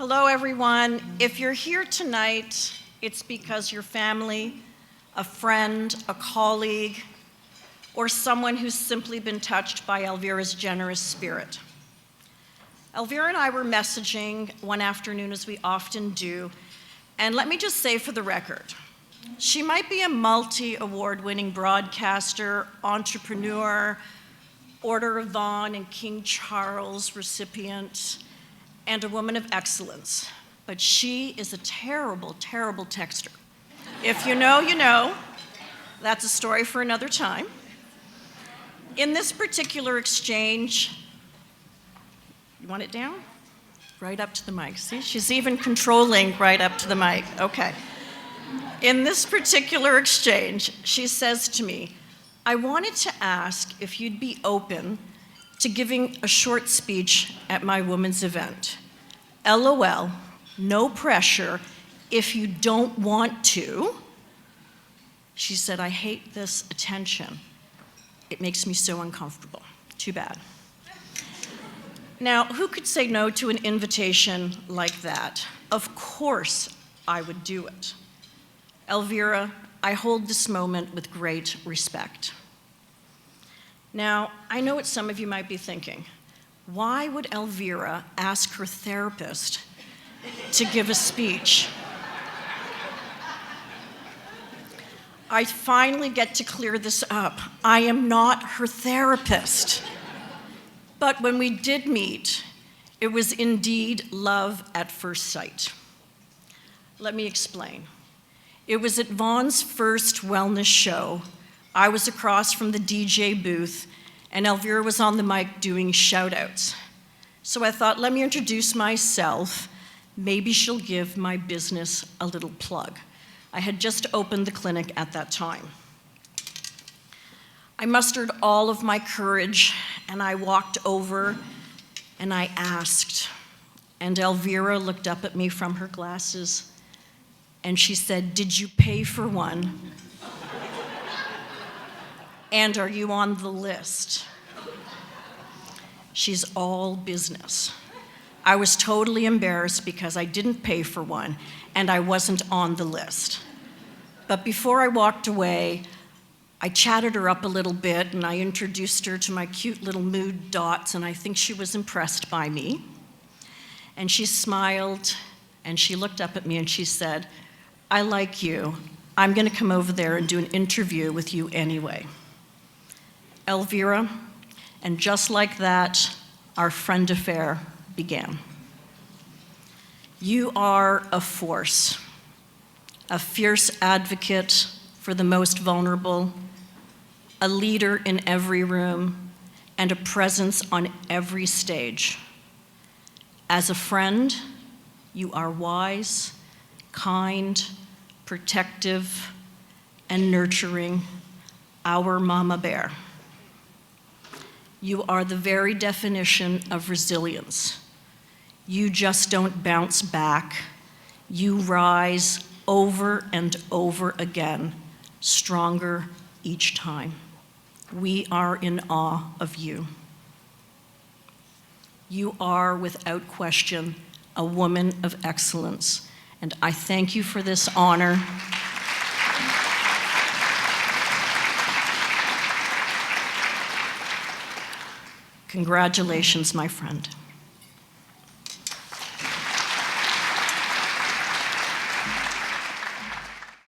Hello, everyone. If you're here tonight, it's because your family, a friend, a colleague, or someone who's simply been touched by Elvira's generous spirit. Elvira and I were messaging one afternoon, as we often do, and let me just say for the record, she might be a multi-award-winning broadcaster, entrepreneur, Order of Vaughan and King Charles recipient, and a woman of excellence, but she is a terrible, terrible texter. If you know, you know. That's a story for another time. In this particular exchange, you want it down? Right up to the mic. See, she's even controlling right up to the mic. Okay. In this particular exchange, she says to me, I wanted to ask if you'd be open to giving a short speech at my women's event. LOL, no pressure if you don't want to. She said, I hate this attention. It makes me so uncomfortable. Too bad. Now, who could say no to an invitation like that? Of course I would do it. Elvira, I hold this moment with great respect. Now, I know what some of you might be thinking. Why would Elvira ask her therapist to give a speech? I finally get to clear this up. I am not her therapist. But when we did meet, it was indeed love at first sight. Let me explain. It was at Vaughan's first wellness show. I was across from the DJ booth, and Elvira was on the mic doing shout-outs. So I thought, let me introduce myself. Maybe she'll give my business a little plug. I had just opened the clinic at that time. I mustered all of my courage, and I walked over, and I asked. And Elvira looked up at me from her glasses, and she said, did you pay for one? And are you on the list? She's all business. I was totally embarrassed because I didn't pay for one and I wasn't on the list. But before I walked away, I chatted her up a little bit and I introduced her to my cute little mood dots, and I think she was impressed by me. And she smiled and she looked up at me and she said, I like you. I'm gonna come over there and do an interview with you anyway. Elvira, and just like that, our friend affair began. You are a force, a fierce advocate for the most vulnerable, a leader in every room, and a presence on every stage. As a friend, you are wise, kind, protective, and nurturing, our mama bear. You are the very definition of resilience. You just don't bounce back. You rise over and over again, stronger each time. We are in awe of you. You are, without question, a woman of excellence, and I thank you for this honor. Congratulations, my friend.